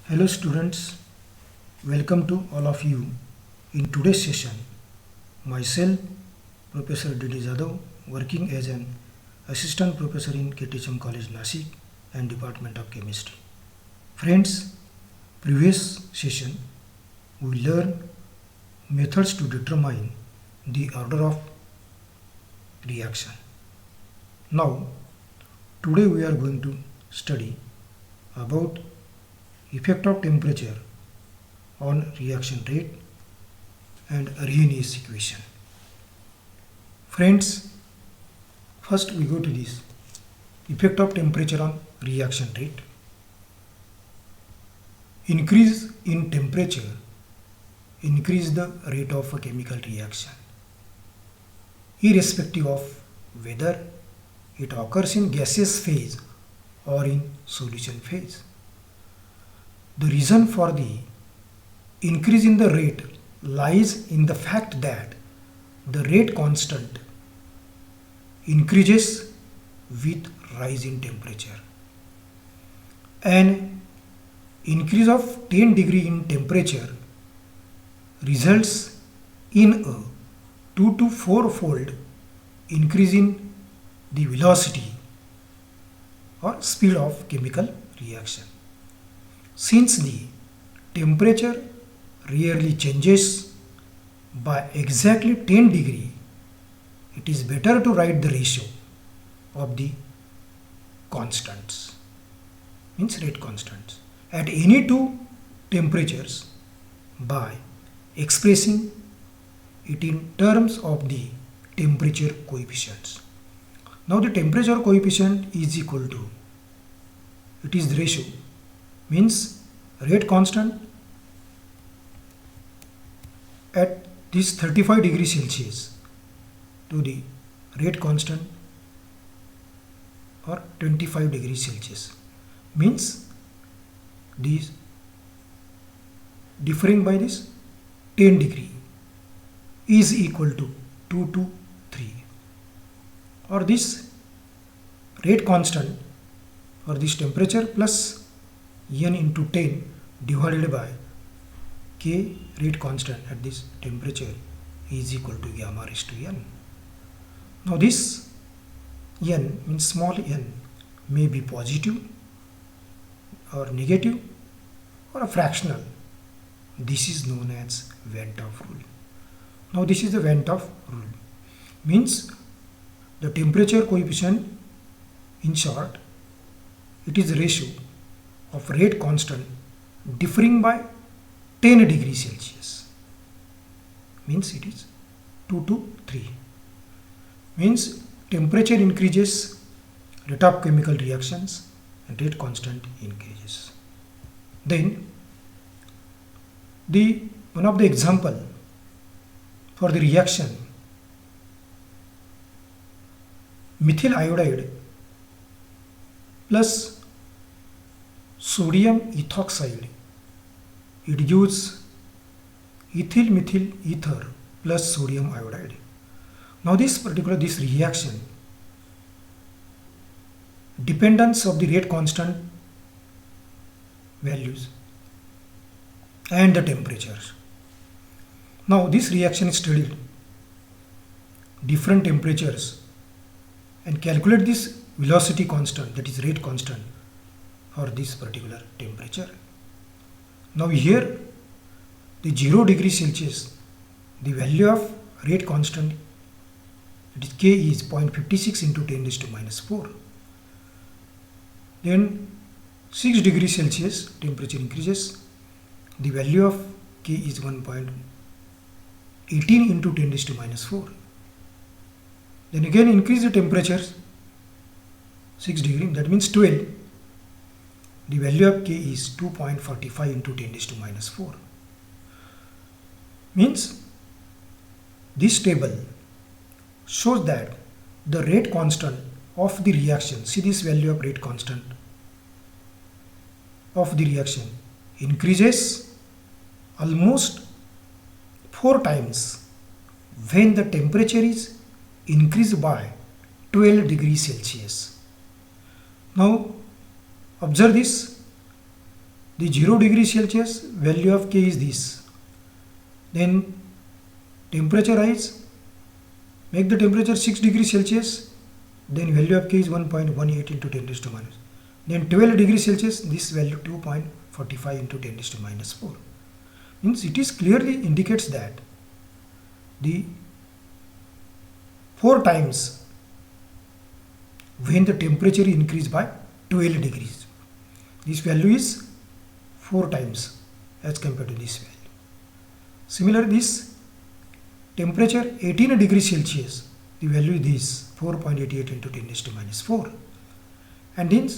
Hello students, welcome to all of you. In today's session, myself, Professor D.D. Jadhav, working as an assistant professor in KTHM College Nasik and Department of Chemistry. Friends, previous session we learned methods to determine the order of reaction. Now, today we are going to study about effect of temperature on reaction rate and Arrhenius equation. Friends, first we go to this effect of temperature on reaction rate. Increase in temperature increase the rate of a chemical reaction, irrespective of whether it occurs in gaseous phase or in solution phase. The reason for the increase in the rate lies in the fact that the rate constant increases with rise in temperature. An increase of 10 degree in temperature results in a 2 to 4 fold increase in the velocity or speed of chemical reaction. Since the temperature rarely changes by exactly 10 degree, it is better to write the ratio of the constants, means rate constants, at any two temperatures by expressing it in terms of the temperature coefficients. Now the temperature coefficient is equal to, it is the ratio, means rate constant at this 35 degrees Celsius to the rate constant or 25 degrees Celsius, means these differing by this 10 degree is equal to 2 to 3, or this rate constant or this temperature plus n into 10 divided by K rate constant at this temperature is equal to gamma raised to n. Now this n means small n may be positive or negative or a fractional. This is known as Van 't Hoff rule. Now this is the Van 't Hoff rule, means the temperature coefficient, in short, it is the ratio of rate constant differing by 10 degrees Celsius, means it is 2 to 3, means temperature increases, rate of chemical reactions and rate constant increases. Then one of the example for the reaction methyl iodide plus sodium ethoxide, it gives ethyl methyl ether plus sodium iodide. Now this reaction dependence of the rate constant values and the temperatures. Now this reaction is studied different temperatures and calculate this velocity constant, that is rate constant, for this particular temperature. Now here the 0 degree Celsius, the value of rate constant, that is K, is 0.56 into 10 raised to minus 4. Then 6 degrees Celsius temperature increases, the value of K is 1.18 into 10 raised to minus 4. Then again increase the temperatures 6 degree, that means 12. The value of K is 2.45 into 10 raised to minus 4. Means this table shows that the rate constant of the reaction, see this value of rate constant of the reaction increases almost 4 times when the temperature is increased by 12 degrees Celsius. Now observe this, the 0 degree Celsius value of K is this. Then temperature rise, make the temperature 6 degrees Celsius, then value of K is 1.18 into 10 raised to minus. Then 12 degrees Celsius, this value 2.45 into 10 raised to minus 4. Means it is clearly indicates that the 4 times when the temperature increase by 12 degrees. This value is 4 times as compared to this value. Similarly, this temperature 18 degrees Celsius, the value is this 4.88 into 10 raised to minus 4. And then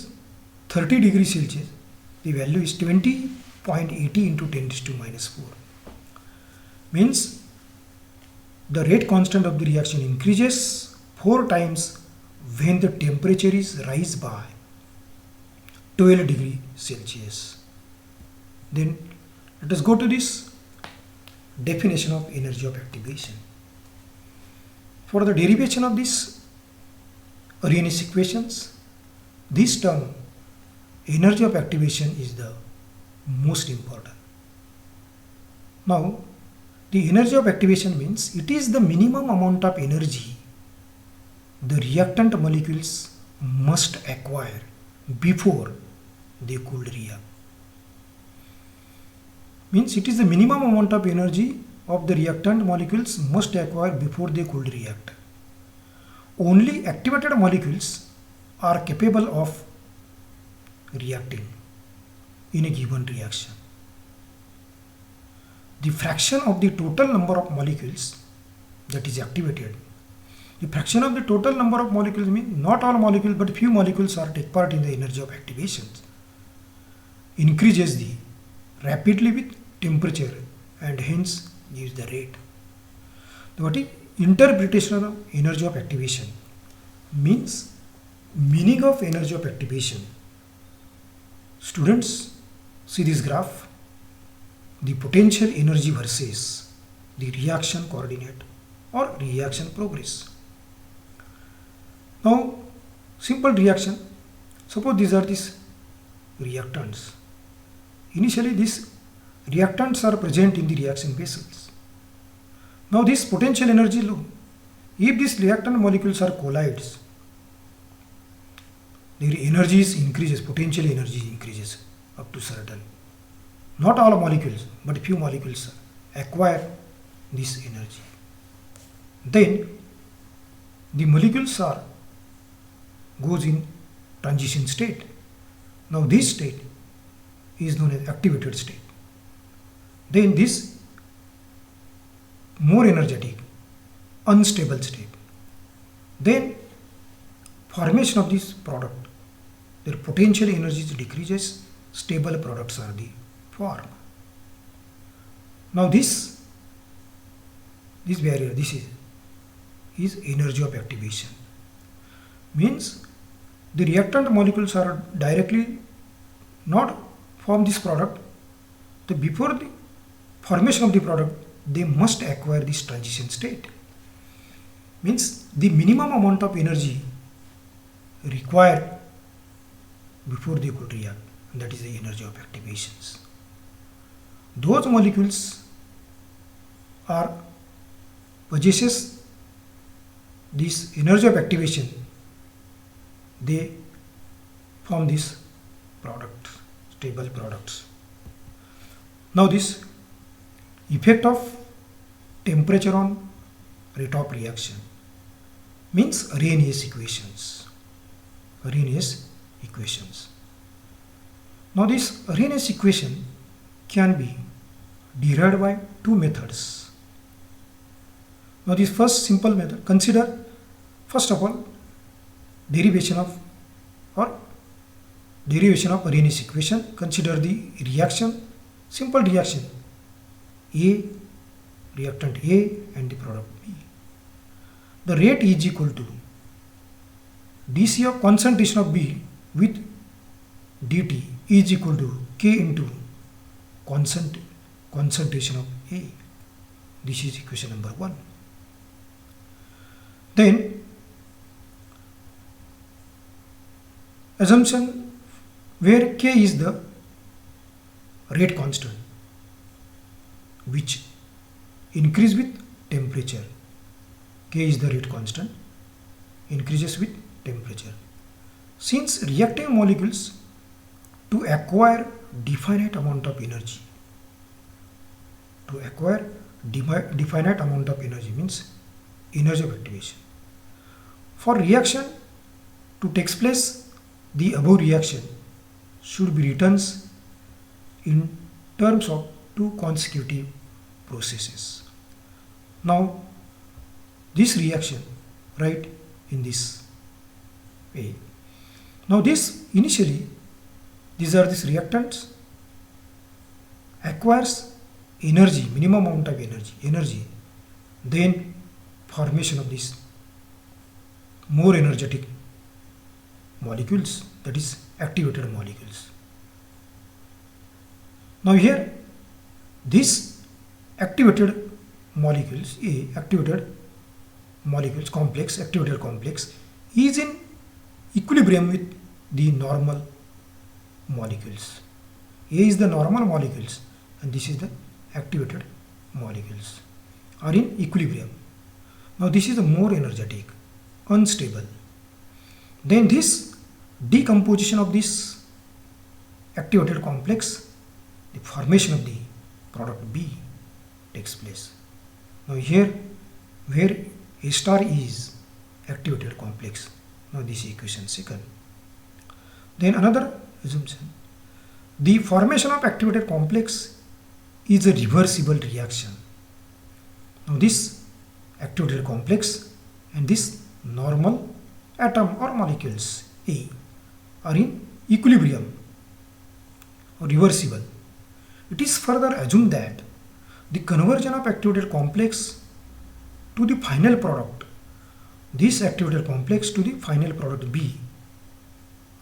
30 degrees Celsius, the value is 20.80 into 10 raised to minus 4. Means the rate constant of the reaction increases 4 times when the temperature is rise by 12 degrees Celsius. Then let us go to this definition of energy of activation. For the derivation of this Arrhenius equations, this term energy of activation is the most important. Now, the energy of activation means it is the minimum amount of energy the reactant molecules must acquire before they could react. Means it is the minimum amount of energy of the reactant molecules must acquire before they could react. Only activated molecules are capable of reacting in a given reaction. The fraction of the total number of molecules that is activated. The fraction of the total number of molecules means not all molecules but few molecules are take part in the energy of activation. Increases the rapidly with temperature and hence gives the rate. What is interpretation of energy of activation? Means meaning of energy of activation. Students, see this graph. The potential energy versus the reaction coordinate or reaction progress. Now, simple reaction. Suppose these are these reactants. Initially, these reactants are present in the reaction vessels. Now, this potential energy low. If these reactant molecules are collides, their energies increases, potential energy increases up to certain. Not all molecules, but few molecules acquire this energy. Then the molecules are goes in transition state. Now this state is known as activated state. Then this more energetic, unstable state. Then formation of this product, their potential energy decreases, stable products are the form. Now this barrier, this is energy of activation. Means the reactant molecules are directly not form this product. Before the formation of the product, they must acquire this transition state. Means the minimum amount of energy required before they could react, that is the energy of activations. Those molecules are possesses this energy of activation, they form this product, stable products. Now this effect of temperature on rate of reaction means Arrhenius equations. Arrhenius equations. Now this Arrhenius equation can be derived by two methods. Now this first simple method, consider first of all derivation of Arrhenius equation. Consider the reaction, simple reaction A, reactant A and the product B. The rate is equal to dC of concentration of B with dt is equal to K into concentration of A. This is equation number 1. Then assumption where K is the rate constant which increase with temperature. K is the rate constant, increases with temperature. Since reacting molecules to acquire definite amount of energy, definite amount of energy means energy of activation. For reaction to take place, the above reaction should be written in terms of two consecutive processes. Now, this reaction, right, in this way. Now, this initially, these are these reactants acquires energy, minimum amount of energy, then formation of these more energetic molecules, that is activated molecules. Now here this activated molecules, activated complex is in equilibrium with the normal molecules. A is the normal molecules and this is the activated molecules are in equilibrium. Now this is the more energetic, unstable. Then this decomposition of this activated complex, the formation of the product B takes place. Now here where A star is activated complex, now this is equation second. Then another assumption, the formation of activated complex is a reversible reaction. Now this activated complex and this normal atom or molecules A are in equilibrium or reversible. It is further assumed that the conversion of activated complex to the final product, this activated complex to the final product B,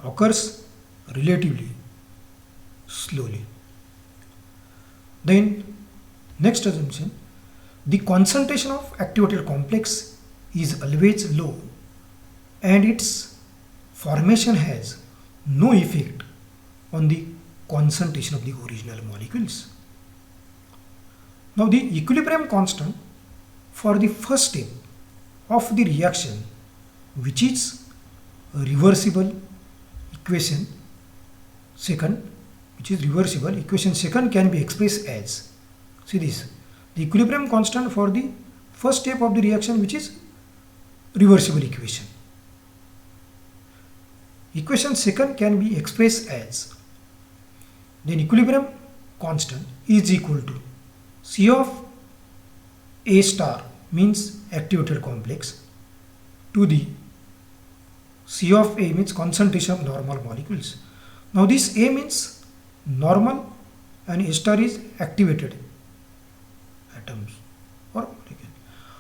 occurs relatively slowly. Then next assumption, the concentration of activated complex is always low and its formation has no effect on the concentration of the original molecules. Now the equilibrium constant for the first step of the reaction, which is a reversible equation second, equation second can be expressed as, see this, the equilibrium constant for the first step of the reaction, which is reversible equation. Equation second can be expressed as, then equilibrium constant is equal to C of A star means activated complex to the C of A means concentration of normal molecules. Now this A means normal and A star is activated atoms or molecule,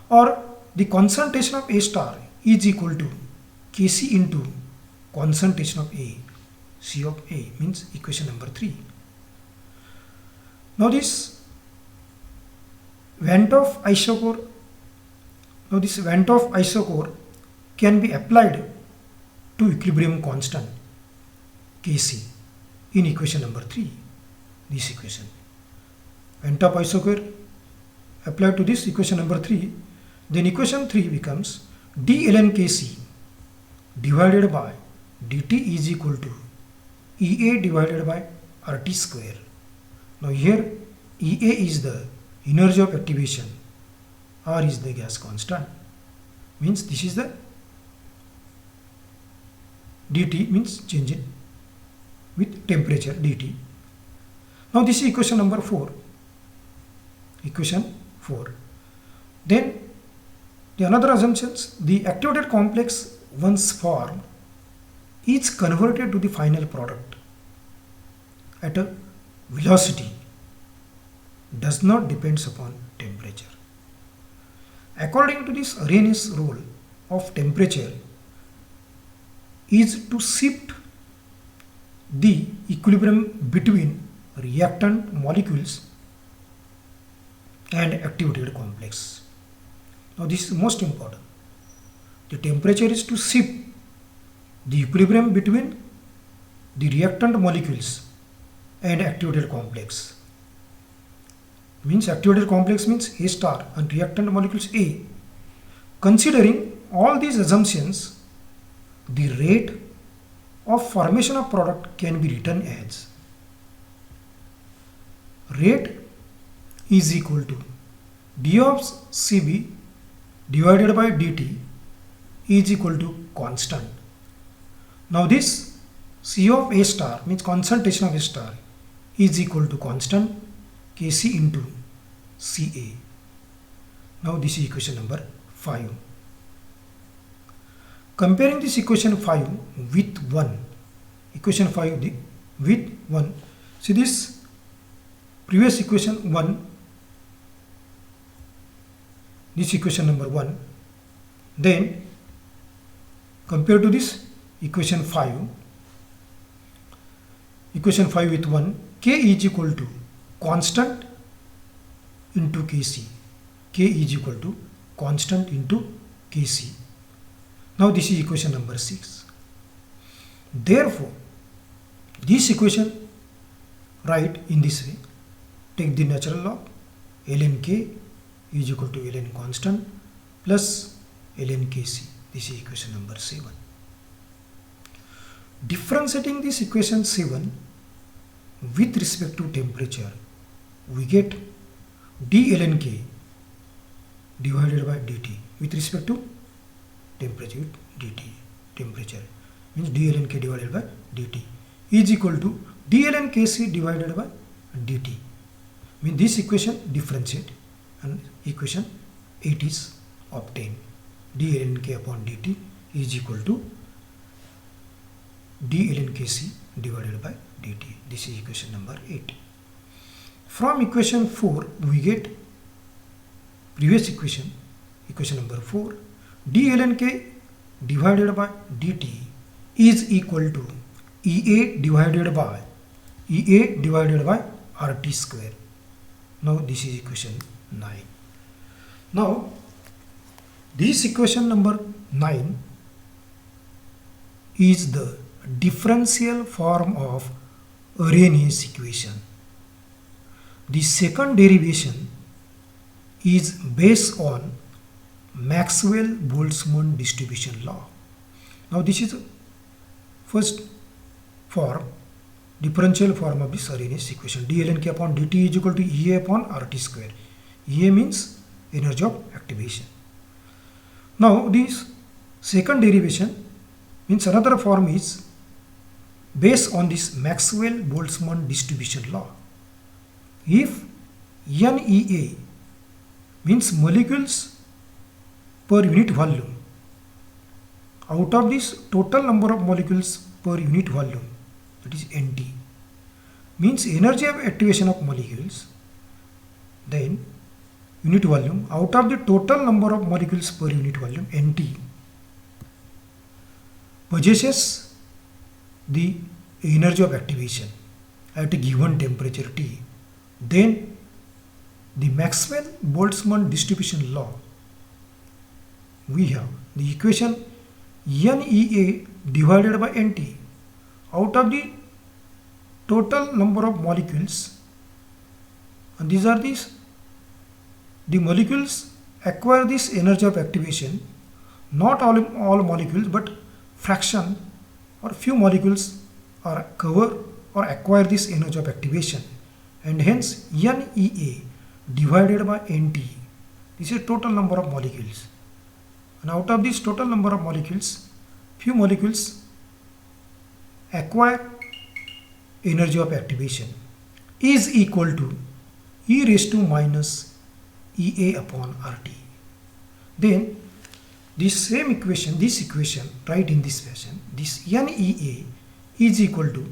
or the concentration of A star is equal to Kc into concentration of A, C of A means equation number 3. Now this Van't Hoff isochore, can be applied to equilibrium constant Kc in equation number 3, this equation. Van't Hoff isochore applied to this equation number 3, then equation 3 becomes d ln Kc divided by dt is equal to Ea divided by RT square. Now here Ea is the energy of activation, R is the gas constant, means this is the dt means change in with temperature dt. Now this is equation number 4. Then the another assumptions, the activated complex once formed is converted to the final product at a velocity does not depends upon temperature. According to this, Arrhenius rule of temperature is to shift the equilibrium between reactant molecules and activated complex. Now this is most important. The temperature is to shift the equilibrium between the reactant molecules and activated complex. Means activated complex means A star and reactant molecules A. Considering all these assumptions, the rate of formation of product can be written as rate is equal to d of Cb divided by dt is equal to constant. Now this C of A star means concentration of A star is equal to constant Kc into Ca. Now this is equation number 5. Comparing this equation 5 with 1, equation 5 with 1, see this previous equation 1, this equation number 1, then compared to this equation 5 with 1, K is equal to constant into Kc. K is equal to constant into Kc. Now this is equation number 6. Therefore, this equation write in this way. Take the natural log. ln K is equal to ln constant plus ln Kc. This is equation number 7. Differentiating this equation 7 with respect to temperature, we get d ln K divided by dt with respect to temperature. Dt temperature means d ln K divided by dt is equal to d ln Kc divided by dt. Means this equation differentiate and equation 8 is obtained. d ln K upon dt is equal to d ln Kc divided by dt. This is equation number 8. From equation 4 we get previous equation, equation number 4, d ln K divided by dt is equal to Ea divided by RT square. Now this is equation 9. Now this equation number 9 is the differential form of Arrhenius equation. The second derivation is based on Maxwell-Boltzmann distribution law. Now this is first form, differential form of this Arrhenius equation. d ln K upon dt is equal to Ea upon RT square. Ea means energy of activation. Now this second derivation means another form is based on this Maxwell-Boltzmann distribution law. If NEA means molecules per unit volume, out of this total number of molecules per unit volume, that is NT, means energy of activation of molecules, then unit volume out of the total number of molecules per unit volume NT possesses the energy of activation at a given temperature T, then the Maxwell-Boltzmann distribution law, we have the equation NEA divided by NT out of the total number of molecules, and these are the molecules acquire this energy of activation, not all molecules but fraction or few molecules are cover or acquire this energy of activation, and hence NEA divided by NT, this is total number of molecules, and out of this total number of molecules, few molecules acquire energy of activation is equal to e raised to minus Ea upon RT. Then this same equation, this equation write in this fashion, this NEA is equal to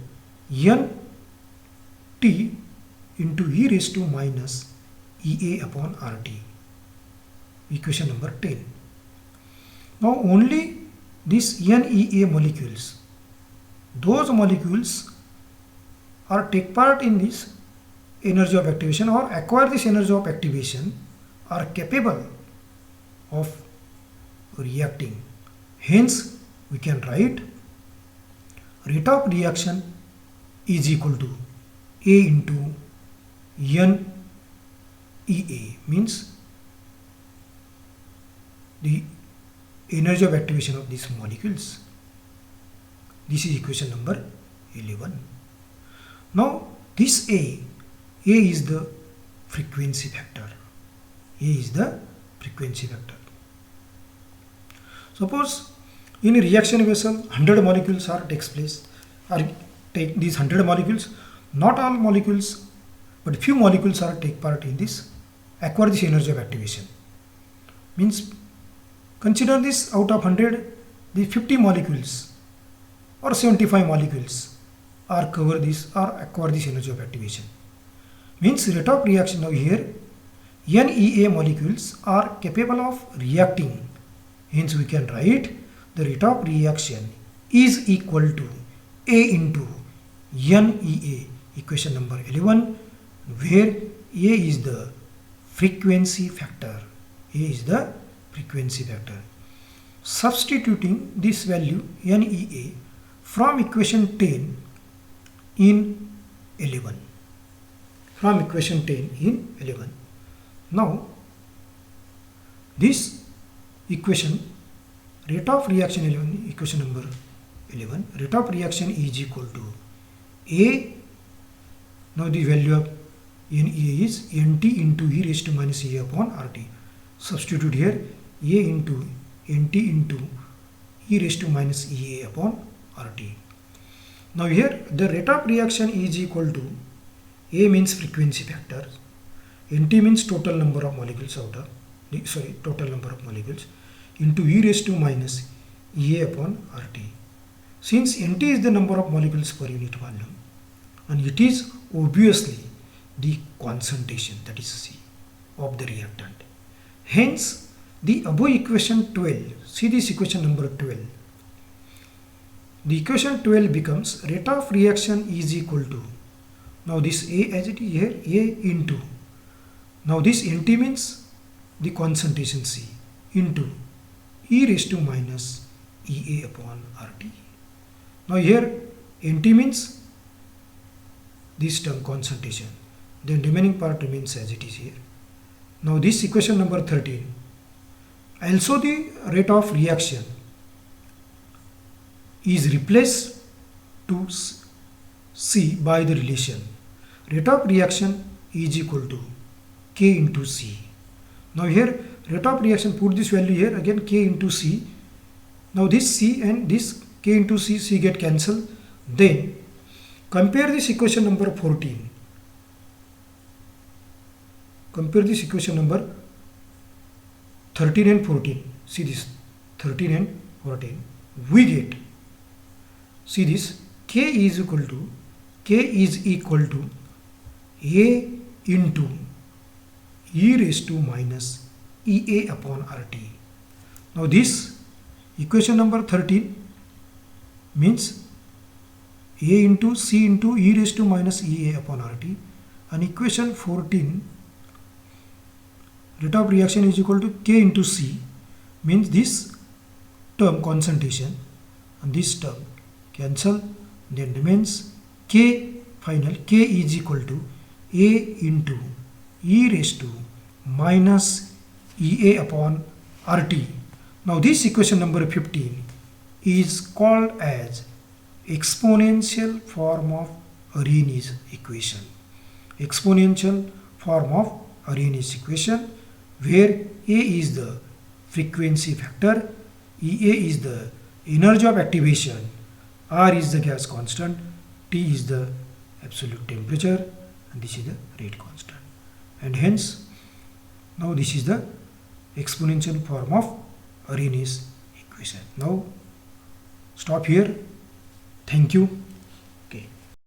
NT into e raised to minus Ea upon RT, equation number 10. Now only these NEA molecules, those molecules are take part in this energy of activation or acquire this energy of activation are capable of reacting. Hence we can write rate of reaction is equal to A into N EA means the energy of activation of these molecules. This is equation number 11. Now this A is the frequency factor. A is the frequency factor. Suppose in a reaction vessel 100 molecules takes place, or take these 100 molecules, not all molecules but few molecules take part in this, acquire this energy of activation. Means consider this, out of 100 the 50 molecules or 75 molecules are cover this or acquire this energy of activation. Means rate of reaction now here NEA molecules are capable of reacting. Hence we can write the rate of reaction is equal to A into NEA, equation number 11, where A is the frequency factor. A is the frequency factor. Substituting this value NEA from equation 10 in 11. From equation 10 in 11. Now this equation, rate of reaction 11, equation number 11, rate of reaction is equal to A. Now the value of NEA is NT into E raised to minus E upon RT. Substitute here A into NT into E raised to minus EA upon RT. Now here the rate of reaction is equal to A means frequency factor, NT means total number of molecules total number of molecules, into E raised to minus EA upon RT. Since NT is the number of molecules per unit volume and it is obviously the concentration, that is C, of the reactant. Hence the above equation 12, see this equation number 12. The equation 12 becomes rate of reaction is equal to, now this A as it is here, A into, now this NT means the concentration C, into E raised to minus EA upon RT. Now here NT means this term concentration, then remaining part remains as it is here. Now this equation number 13, also the rate of reaction is replaced to C by the relation rate of reaction is equal to K into C. Now here rate of reaction, put this value here again, K into C. Now this C and this K into C get cancelled. Then compare this equation number 14. Compare this equation number 13 and 14. See this 13 and 14. We get, see this, K is equal to A into E raised to minus EA upon RT. Now this equation number 13 means A into C into E raised to minus EA upon RT, and equation 14 rate of reaction is equal to K into C, means this term concentration and this term cancel, then remains K final, K is equal to A into E raised to minus EA upon RT. Now this equation number 15 is called as exponential form of Arrhenius equation. Exponential form of Arrhenius equation, where A is the frequency factor, EA is the energy of activation, R is the gas constant, T is the absolute temperature, and this is the rate constant. And hence, now this is the exponential form of Arrhenius equation. Now stop here. Thank you.